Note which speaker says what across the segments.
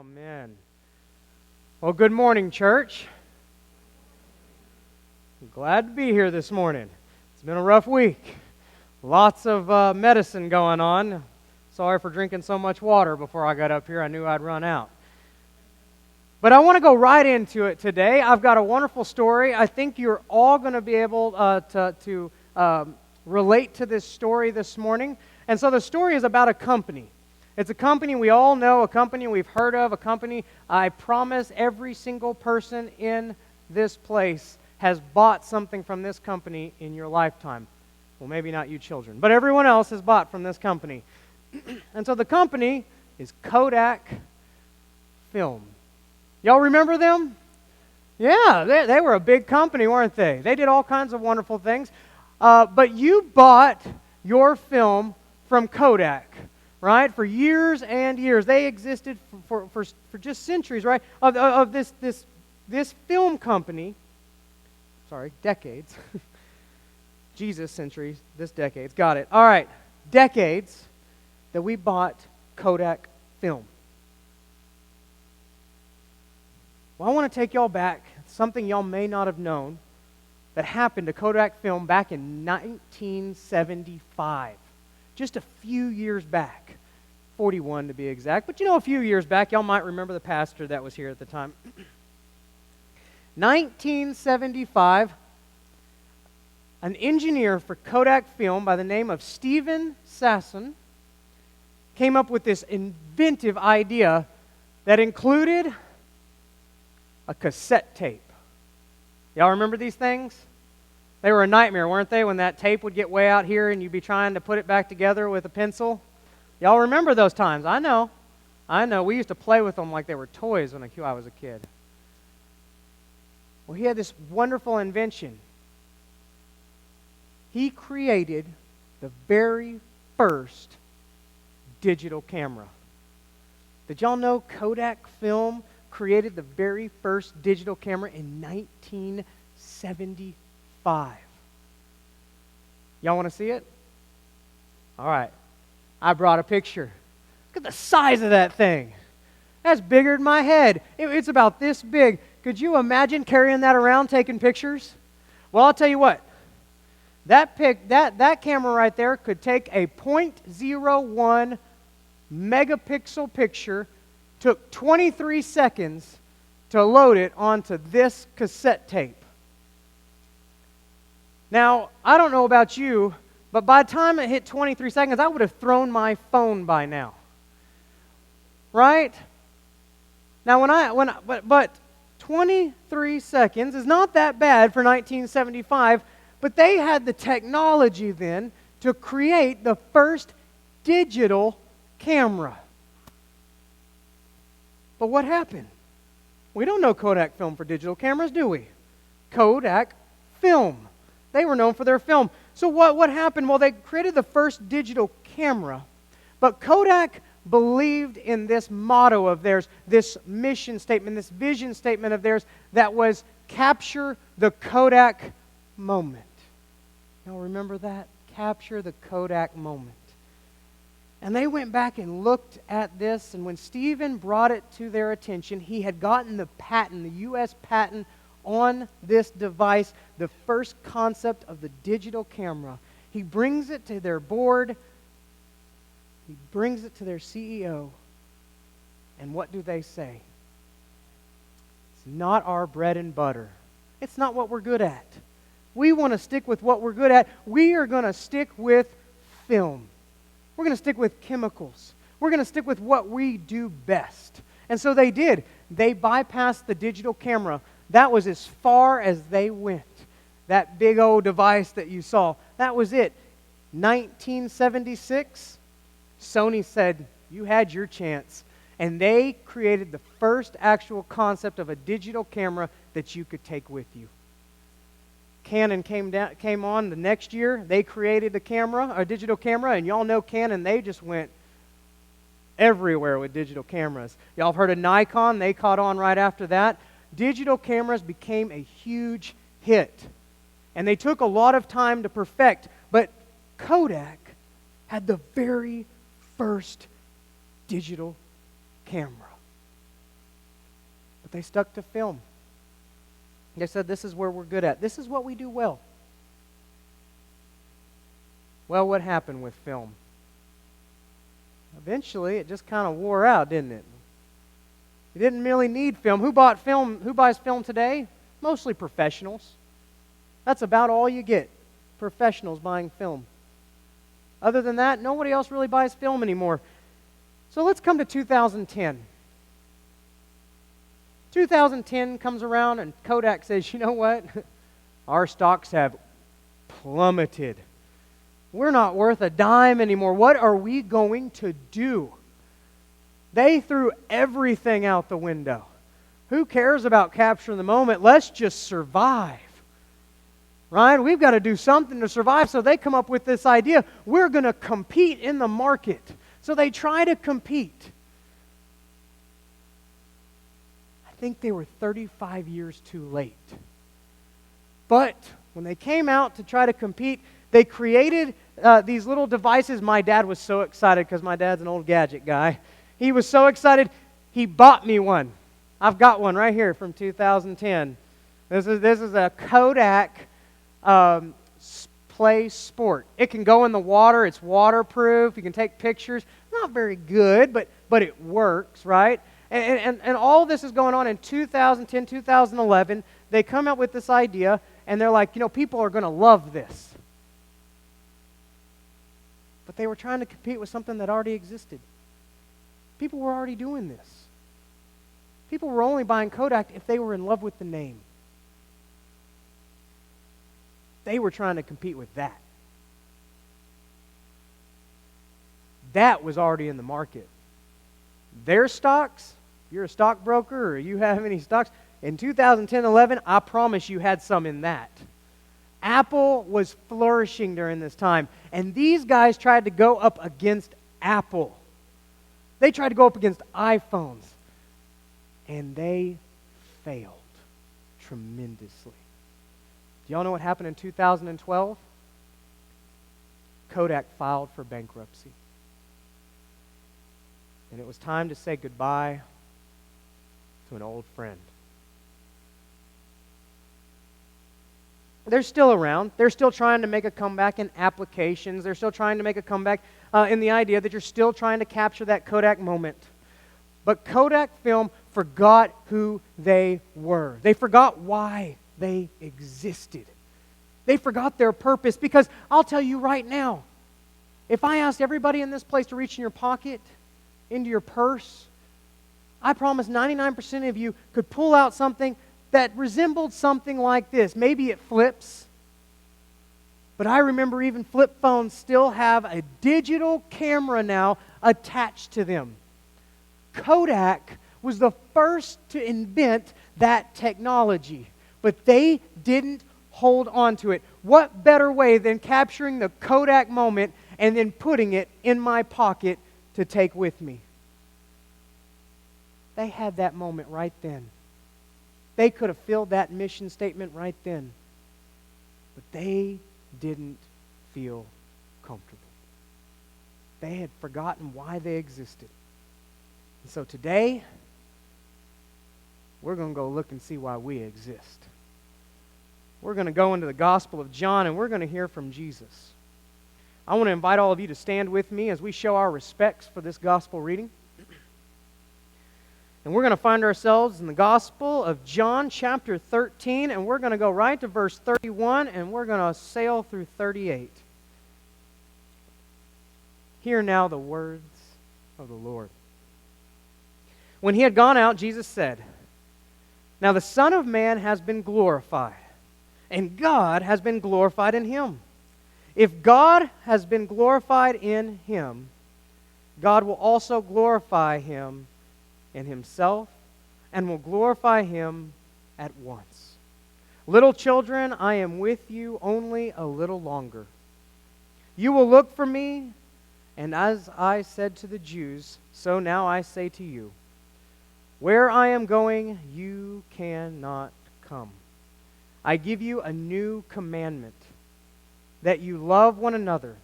Speaker 1: Amen. Well, good morning, church. I'm glad to be here this morning. It's been a rough week. Lots of medicine going on. Sorry for drinking so much water before I got up here. I knew I'd run out. But I want to go right into it today. I've got a wonderful story. I think you're all going to be able to relate to this story this morning. And so the story is about a company. It's a company we all know, a company we've heard of, a company I promise every single person in this place has bought something from this company in your lifetime. Well, maybe not you children, but everyone else has bought from this company. And so the company is Kodak Film. Y'all remember them? Yeah, they were a big company, weren't they? They did all kinds of wonderful things. But you bought your film from Kodak, right? For years and years. They existed for just centuries, right? Of this film company. Sorry, decades. Jesus, centuries. This decades. Got it. All right. Decades that we bought Kodak Film. Well, I want to take y'all back, something y'all may not have known that happened to Kodak Film back in 1975. Just a few years back. 41 to be exact. But a few years back, y'all might remember the pastor that was here at the time. 1975, an engineer for Kodak Film by the name of Stephen Sasson came up with this inventive idea that included a cassette tape. Y'all remember these things? They were a nightmare, weren't they, when that tape would get way out here and you'd be trying to put it back together with a pencil? Y'all remember those times? I know. We used to play with them like they were toys when I was a kid. Well, he had this wonderful invention. He created the very first digital camera. Did y'all know Kodak Film created the very first digital camera in 1975? Y'all want to see it? All right. I brought a picture. Look at the size of that thing. That's bigger than my head. It's about this big. Could you imagine carrying that around taking pictures? Well, I'll tell you what. That camera right there could take a .01 megapixel picture. Took 23 seconds to load it onto this cassette tape. Now, I don't know about you, but by the time it hit 23 seconds, I would have thrown my phone by now. Right? Now, but 23 seconds is not that bad for 1975, but they had the technology then to create the first digital camera. But what happened? We don't know Kodak Film for digital cameras, do we? Kodak Film. They were known for their film. So what happened? Well, they created the first digital camera, but Kodak believed in this motto of theirs, this mission statement, this vision statement of theirs that was capture the Kodak moment. Y'all remember that? Capture the Kodak moment. And they went back and looked at this, and when Stephen brought it to their attention, he had gotten the patent, the U.S. patent on this device, the first concept of the digital camera. He brings it to their board, he brings it to their CEO, and what do they say? It's not our bread and butter. It's not what we're good at. We want to stick with what we're good at. We are going to stick with film. We're going to stick with chemicals. We're going to stick with what we do best. And so they did. They bypassed the digital camera. That was as far as they went. That big old device that you saw, that was it. 1976, Sony said, you had your chance. And they created the first actual concept of a digital camera that you could take with you. Canon came on the next year. They created a digital camera, and y'all know Canon, they just went everywhere with digital cameras. Y'all have heard of Nikon. They caught on right after that. Digital cameras became a huge hit, and they took a lot of time to perfect, but Kodak had the very first digital camera. But they stuck to film. They said, this is where we're good at. This is what we do well. Well, what happened with film? Eventually, it just kind of wore out, didn't it? You didn't really need film. Who bought film? Who buys film today? Mostly professionals. That's about all you get. Professionals buying film. Other than that, nobody else really buys film anymore. So let's come to 2010. 2010 comes around and Kodak says, you know what? Our stocks have plummeted. We're not worth a dime anymore. What are we going to do? They threw everything out the window. Who cares about capturing the moment? Let's just survive. Right? We've got to do something to survive. So they come up with this idea. We're going to compete in the market. So they try to compete. I think they were 35 years too late. But when they came out to try to compete, they created these little devices. My dad was so excited because my dad's an old gadget guy. He was so excited, he bought me one. I've got one right here from 2010. This is a Kodak Play Sport. It can go in the water. It's waterproof. You can take pictures. Not very good, but it works, right? And all this is going on in 2010, 2011. They come up with this idea, and they're like, people are going to love this. But they were trying to compete with something that already existed. People were already doing this. People were only buying Kodak if they were in love with the name. They were trying to compete with that. That was already in the market. Their stocks, if you're a stockbroker or you have any stocks, in 2010-11, I promise you had some in that. Apple was flourishing during this time, and these guys tried to go up against Apple. They tried to go up against iPhones, and they failed tremendously. Do y'all know what happened in 2012? Kodak filed for bankruptcy. And it was time to say goodbye to an old friend. They're still around. They're still trying to make a comeback in applications. They're still trying to make a comeback in the idea that you're still trying to capture that Kodak moment. But Kodak film forgot who they were. They forgot why they existed. They forgot their purpose, because I'll tell you right now, if I asked everybody in this place to reach in your pocket, into your purse, I promise 99% of you could pull out something that resembled something like this. Maybe it flips, but I remember even flip phones still have a digital camera now attached to them. Kodak was the first to invent that technology, but they didn't hold on to it. What better way than capturing the Kodak moment and then putting it in my pocket to take with me? They had that moment right then. They could have filled that mission statement right then. But they didn't feel comfortable. They had forgotten why they existed. And so today, we're going to go look and see why we exist. We're going to go into the Gospel of John, and we're going to hear from Jesus. I want to invite all of you to stand with me as we show our respects for this Gospel reading. And we're going to find ourselves in the Gospel of John, chapter 13, and we're going to go right to verse 31, and we're going to sail through 38. Hear now the words of the Lord. When he had gone out, Jesus said, "Now the Son of Man has been glorified, and God has been glorified in him. If God has been glorified in him, God will also glorify him in himself, and will glorify him at once. Little children, I am with you only a little longer. You will look for me, and as I said to the Jews, so now I say to you, where I am going, you cannot come. I give you a new commandment, that you love one another.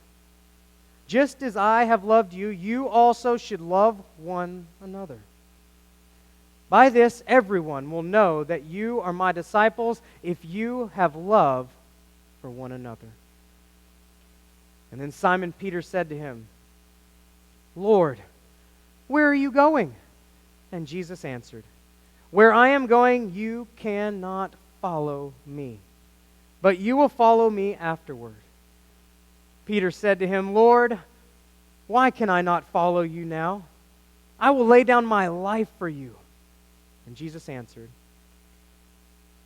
Speaker 1: Just as I have loved you, you also should love one another. By this, everyone will know that you are my disciples if you have love for one another." And then Simon Peter said to him, "Lord, where are you going?" And Jesus answered, "Where I am going, you cannot follow me, but you will follow me afterward." Peter said to him, "Lord, why can I not follow you now? I will lay down my life for you." And Jesus answered,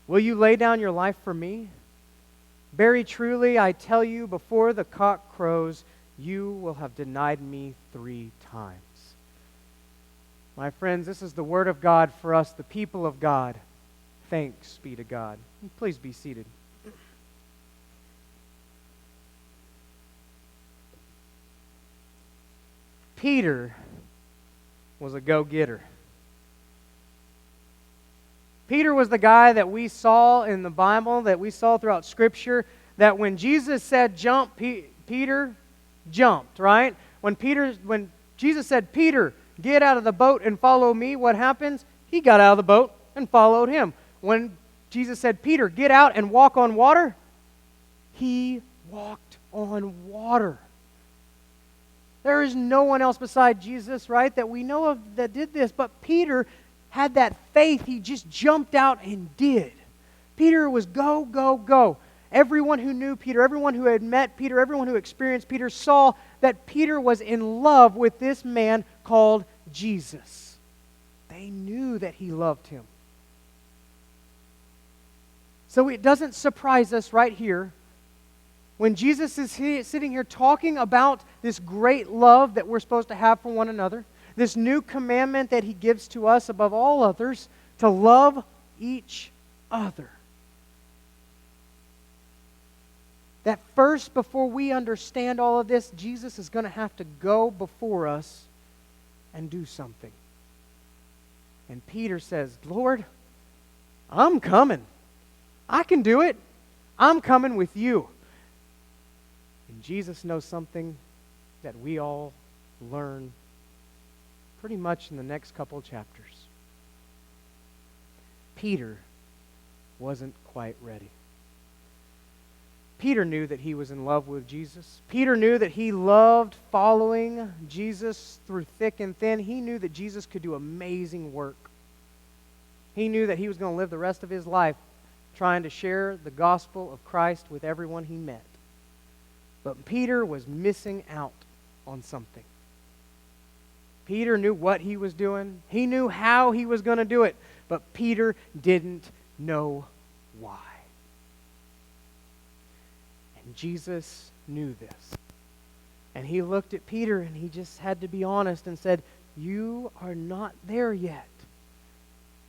Speaker 1: "Will you lay down your life for me? Very truly, I tell you, before the cock crows, you will have denied me 3 times." My friends, this is the word of God for us, the people of God. Thanks be to God. Please be seated. Peter was a go-getter. Peter was the guy that we saw in the Bible, that we saw throughout Scripture, that when Jesus said jump, Peter jumped, right? When Jesus said, "Peter, get out of the boat and follow me," what happens? He got out of the boat and followed him. When Jesus said, "Peter, get out and walk on water," he walked on water. There is no one else beside Jesus, right, that we know of that did this. But Peter had that faith. He just jumped out and did. Peter was go, go, go. Everyone who knew Peter, everyone who had met Peter, everyone who experienced Peter saw that Peter was in love with this man called Jesus. They knew that he loved him. So it doesn't surprise us right here when Jesus is sitting here talking about this great love that we're supposed to have for one another, this new commandment that he gives to us above all others, to love each other. That first, before we understand all of this, Jesus is going to have to go before us and do something. And Peter says, "Lord, I'm coming. I can do it. I'm coming with you." And Jesus knows something that we all learn pretty much in the next couple of chapters. Peter wasn't quite ready. Peter knew that he was in love with Jesus. Peter knew that he loved following Jesus through thick and thin. He knew that Jesus could do amazing work. He knew that he was going to live the rest of his life trying to share the gospel of Christ with everyone he met. But Peter was missing out on something. Peter knew what he was doing. He knew how he was going to do it. But Peter didn't know why. And Jesus knew this. And he looked at Peter and he just had to be honest and said, "You are not there yet.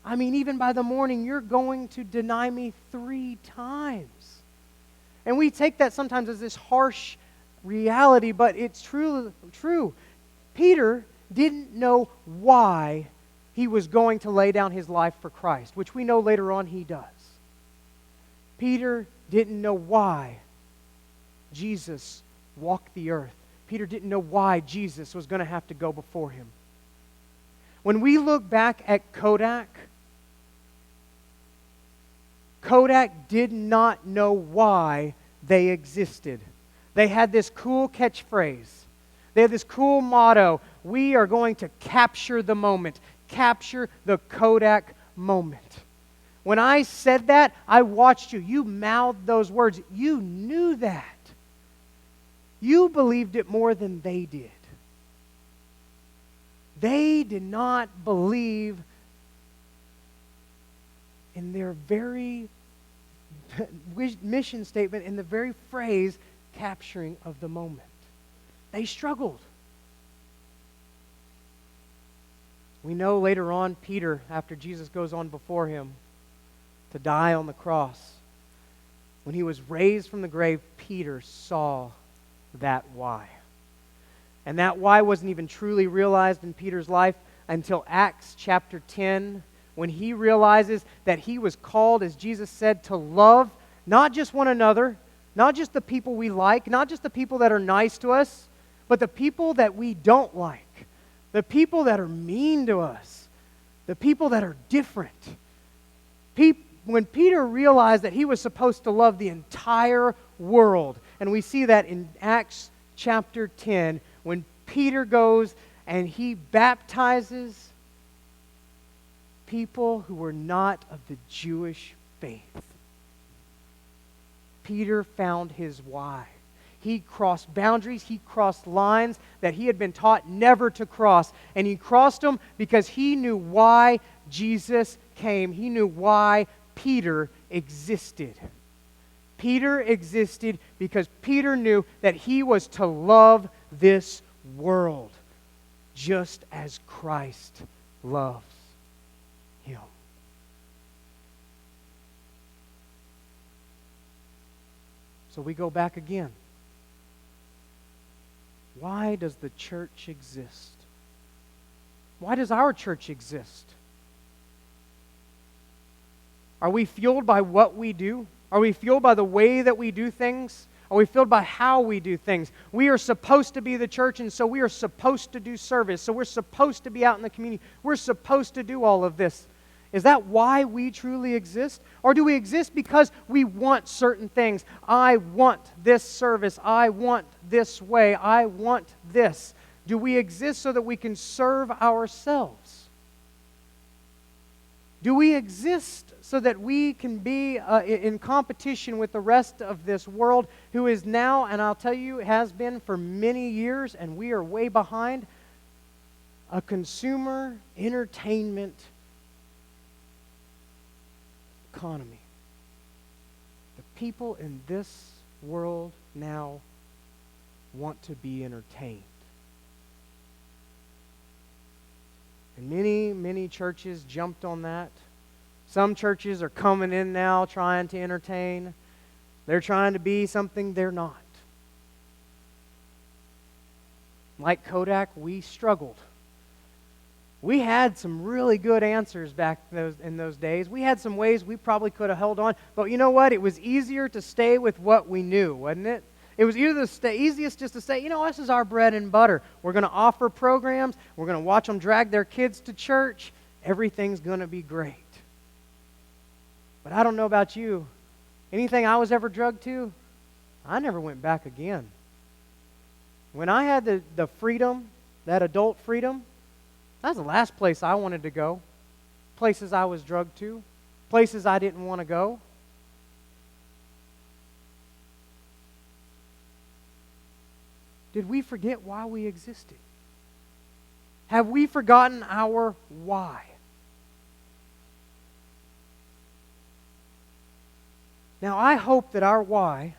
Speaker 1: I mean, even by the morning, you're going to deny me 3 times. And we take that sometimes as this harsh reality, but it's true. Peter didn't know why he was going to lay down his life for Christ, which we know later on he does. Peter didn't know why Jesus walked the earth. Peter didn't know why Jesus was going to have to go before him. When we look back at Kodak did not know why they existed. They had this cool catchphrase. They had this cool motto: "We are going to capture the moment, capture the Kodak moment." When I said that, I watched you. You mouthed those words. You knew that. You believed it more than they did. They did not believe in their very mission statement, in the very phrase, capturing of the moment. They struggled. We know later on, Peter, after Jesus goes on before him to die on the cross, when he was raised from the grave, Peter saw that why. And that why wasn't even truly realized in Peter's life until Acts chapter 10, when he realizes that he was called, as Jesus said, to love not just one another, not just the people we like, not just the people that are nice to us, but the people that we don't like, the people that are mean to us, The people that are different. When Peter realized that he was supposed to love the entire world, and we see that in Acts chapter 10, when Peter goes and he baptizes people who were not of the Jewish faith. Peter found his why. He crossed boundaries, he crossed lines that he had been taught never to cross. And he crossed them because he knew why Jesus came. He knew why Peter existed. Peter existed because Peter knew that he was to love this world just as Christ loves him. So we go back again. Why does the church exist? Why does our church exist? Are we fueled by what we do? Are we fueled by the way that we do things? Are we fueled by how we do things? We are supposed to be the church, and so we are supposed to do service. So we're supposed to be out in the community. We're supposed to do all of this. Is that why we truly exist? Or do we exist because we want certain things? I want this service. I want this way. I want this. Do we exist so that we can serve ourselves? Do we exist so that we can be in competition with the rest of this world who is now, and I'll tell you, has been for many years, and we are way behind, a consumer entertainment economy? The people in this world now want to be entertained. And many churches jumped on that. Some churches are coming in now trying to entertain. They're trying to be something they're not. Like Kodak, we struggled. We had some really good answers back in those days. We had some ways we probably could have held on. But you know what? It was easier to stay with what we knew, wasn't it? It was easiest just to say, you know, this is our bread and butter. We're going to offer programs. We're going to watch them drag their kids to church. Everything's going to be great. But I don't know about you. Anything I was ever drugged to, I never went back again. When I had the freedom, that adult freedom, that's the last place I wanted to go. Places I was drugged to. Places I didn't want to go. Did we forget why we existed? Have we forgotten our why? Now, I hope that our why,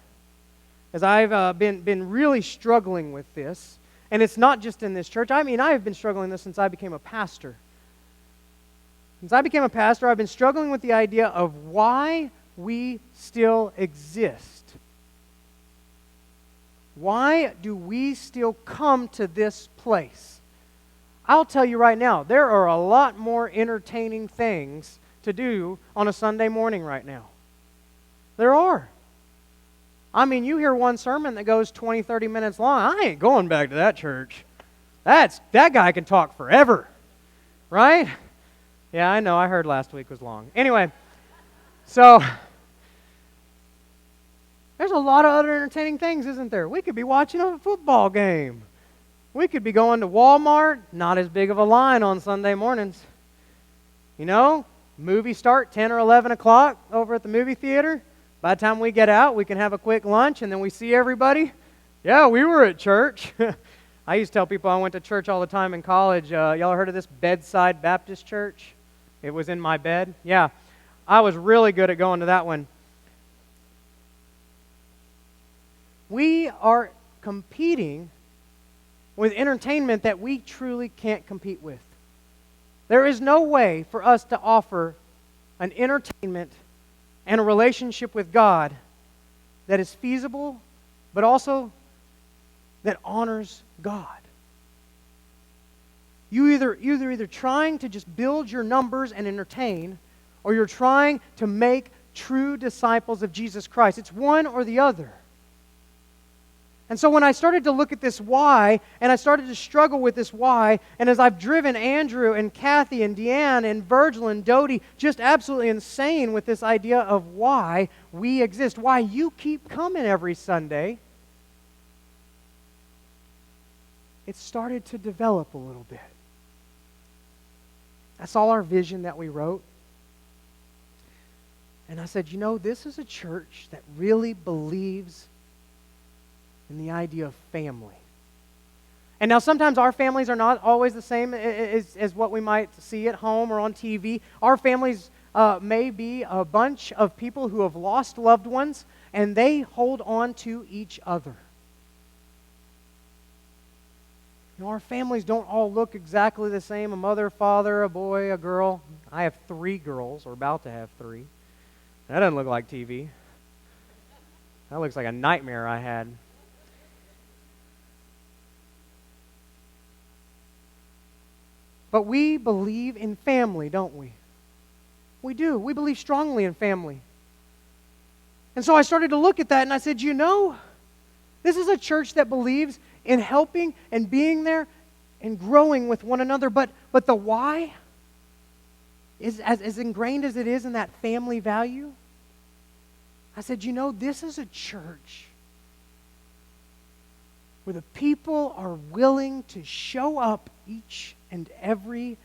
Speaker 1: as I've been really struggling with this, and it's not just in this church. I mean, I have been struggling with this since I became a pastor. Since I became a pastor, I've been struggling with the idea of why we still exist. Why do we still come to this place? I'll tell you right now, there are a lot more entertaining things to do on a Sunday morning right now. There are. I mean, you hear one sermon that goes 20, 30 minutes long. I ain't going back to that church. That guy can talk forever. Right? Yeah, I know. I heard last week was long. Anyway, so there's a lot of other entertaining things, isn't there? We could be watching a football game. We could be going to Walmart. Not as big of a line on Sunday mornings. You know, movie start 10 or 11 o'clock over at the movie theater. By the time we get out, we can have a quick lunch, and then we see everybody. Yeah, we were at church. I used to tell people I went to church all the time in college. Y'all heard of this Bedside Baptist Church? It was in my bed. Yeah, I was really good at going to that one. We are competing with entertainment that we truly can't compete with. There is no way for us to offer an entertainment and a relationship with God that is feasible, but also that honors God. You're either trying to just build your numbers and entertain, or you're trying to make true disciples of Jesus Christ. It's one or the other. And so when I started to look at this why, and I started to struggle with this why, and as I've driven Andrew and Kathy and Deanne and Virgil and Dodie just absolutely insane with this idea of why we exist, why you keep coming every Sunday, it started to develop a little bit. I saw our vision that we wrote. And I said, this is a church that really believes in the idea of family. And now sometimes our families are not always the same as what we might see at home or on TV. Our families may be a bunch of people who have lost loved ones, and they hold on to each other. Our families don't all look exactly the same. A mother, a father, a boy, a girl. I have 3 girls, or about to have 3. That doesn't look like TV. That looks like a nightmare I had. But we believe in family, don't we? We do. We believe strongly in family. And so I started to look at that and I said, this is a church that believes in helping and being there and growing with one another. But the why is as ingrained as it is in that family value. I said, this is a church where the people are willing to show up each and every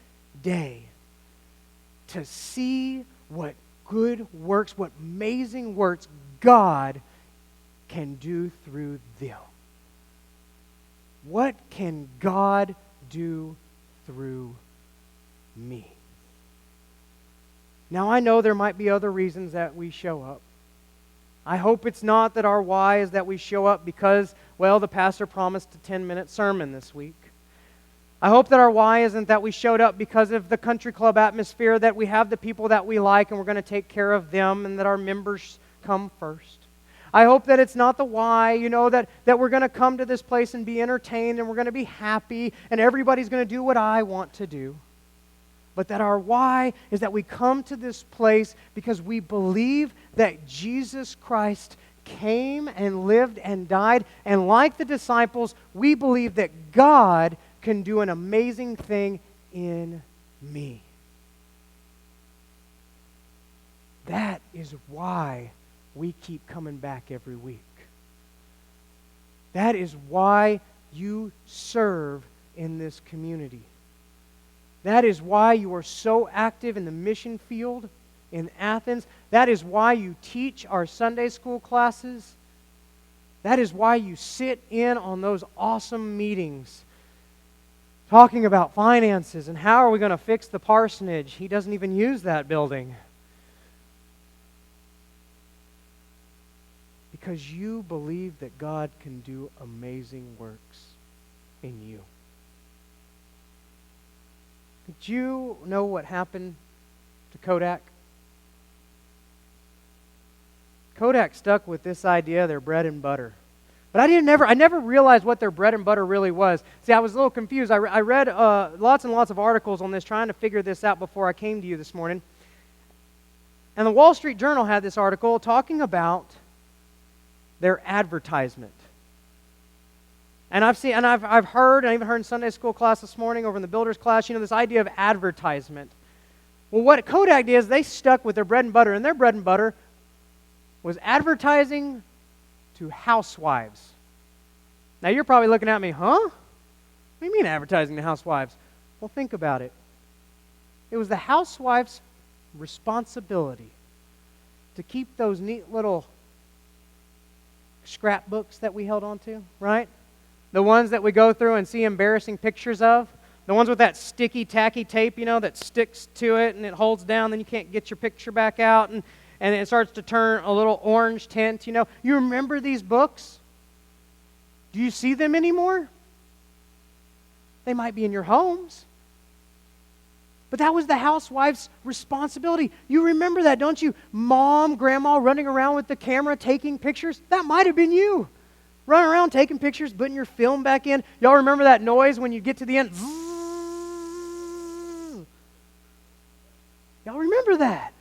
Speaker 1: day to see what good works, what amazing works God can do through them. What can God do through me? Now, I know there might be other reasons that we show up. I hope it's not that our why is that we show up because, the pastor promised a 10-minute sermon this week. I hope that our why isn't that we showed up because of the country club atmosphere, that we have the people that we like and we're going to take care of them and that our members come first. I hope that it's not the why, that we're going to come to this place and be entertained and we're going to be happy and everybody's going to do what I want to do. But that our why is that we come to this place because we believe that Jesus Christ came and lived and died. And like the disciples, we believe that God can do an amazing thing in me. That is why we keep coming back every week. That is why you serve in this community. That is why you are so active in the mission field in Athens. That is why you teach our Sunday school classes. That is why you sit in on those awesome meetings talking about finances and how are we going to fix the parsonage. He doesn't even use that building. Because you believe that God can do amazing works in you. Did you know what happened to Kodak? Kodak stuck with this idea of their bread and butter. But I never realized what their bread and butter really was. See, I was a little confused. I read lots and lots of articles on this, trying to figure this out before I came to you this morning. And the Wall Street Journal had this article talking about their advertisement. And I've heard, and I even heard in Sunday school class this morning over in the builder's class, this idea of advertisement. Well, what Kodak did is they stuck with their bread and butter, and their bread and butter was advertising to housewives. Now you're probably looking at me, huh? What do you mean advertising to housewives? Well, think about it. It was the housewife's responsibility to keep those neat little scrapbooks that we held on to, right? The ones that we go through and see embarrassing pictures of. The ones with that sticky, tacky tape, that sticks to it and it holds down, then you can't get your picture back out, and it starts to turn a little orange tint, You remember these books? Do you see them anymore? They might be in your homes. But that was the housewife's responsibility. You remember that, don't you? Mom, grandma running around with the camera taking pictures. That might have been you. Running around taking pictures, putting your film back in. Y'all remember that noise when you get to the end? Zzz. Y'all remember that?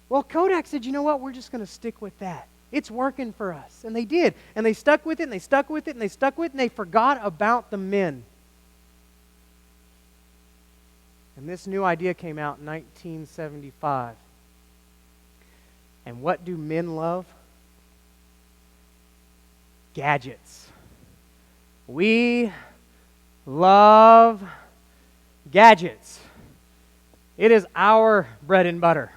Speaker 1: Well, Kodak said, you know what? We're just going to stick with that. It's working for us. And they did. And they stuck with it, and they stuck with it, and they stuck with it, and they forgot about the men. And this new idea came out in 1975. And what do men love? Gadgets. We love gadgets. It is our bread and butter.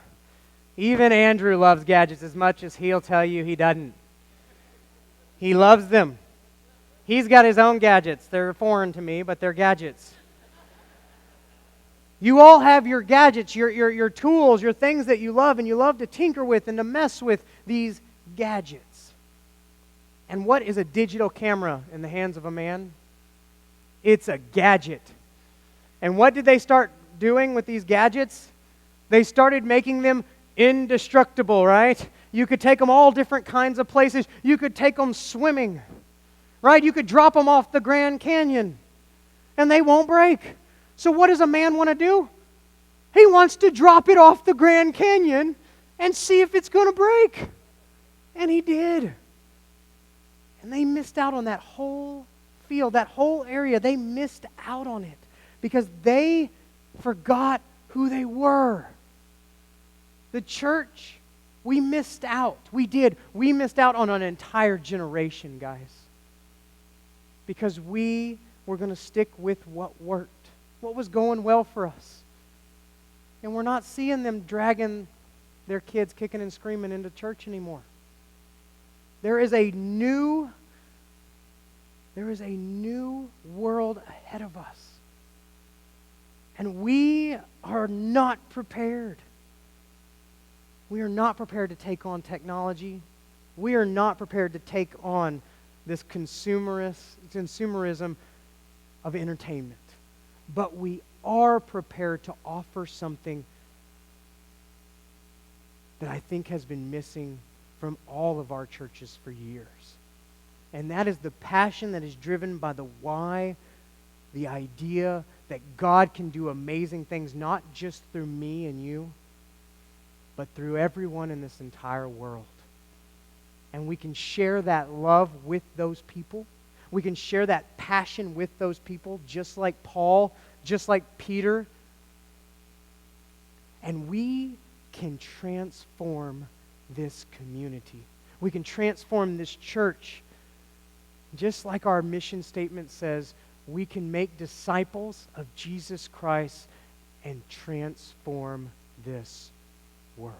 Speaker 1: Even Andrew loves gadgets as much as he'll tell you he doesn't. He loves them. He's got his own gadgets. They're foreign to me, but they're gadgets. You all have your gadgets, your tools, your things that you love, and you love to tinker with and to mess with these gadgets. And what is a digital camera in the hands of a man? It's a gadget. And what did they start doing with these gadgets? They started making them indestructible, right? You could take them all different kinds of places. You could take them swimming, right? You could drop them off the Grand Canyon, and they won't break. So what does a man want to do? He wants to drop it off the Grand Canyon and see if it's going to break. And he did. And they missed out on that whole field, that whole area. They missed out on it because they forgot who they were. The church, we missed out. We did. We missed out on an entire generation, guys. Because we were going to stick with what worked, what was going well for us. And we're not seeing them dragging their kids kicking and screaming into church anymore. There is a new world ahead of us. And we are not prepared. We are not prepared to take on technology. We are not prepared to take on this consumerism of entertainment. But we are prepared to offer something that I think has been missing from all of our churches for years. And that is the passion that is driven by the why, the idea that God can do amazing things, not just through me and you, but through everyone in this entire world. And we can share that love with those people. We can share that passion with those people, just like Paul, just like Peter. And we can transform this community. We can transform this church. Just like our mission statement says, we can make disciples of Jesus Christ and transform this world.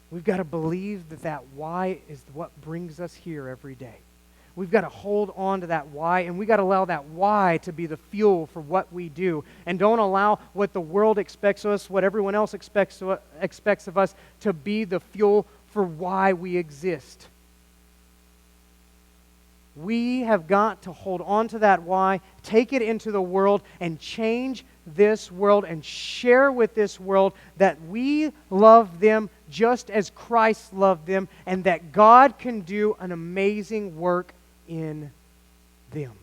Speaker 1: We've got to believe that why is what brings us here every day. We've got to hold on to that why, and we've got to allow that why to be the fuel for what we do. And don't allow what the world expects of us, what everyone else expects of us, to be the fuel for why we exist. We have got to hold on to that why, take it into the world, and change this world and share with this world that we love them just as Christ loved them, and that God can do an amazing work in them.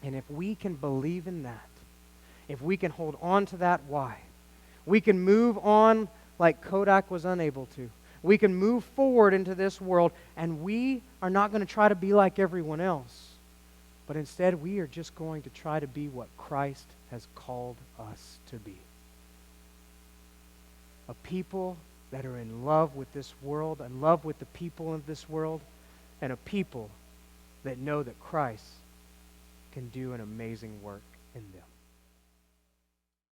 Speaker 1: And if we can believe in that, if we can hold on to that why, we can move on like Kodak was unable to. We can move forward into this world, and we are not going to try to be like everyone else, but instead we are just going to try to be what Christ has called us to be. A people that are in love with this world, in love with the people of this world, and a people that know that Christ can do an amazing work in them.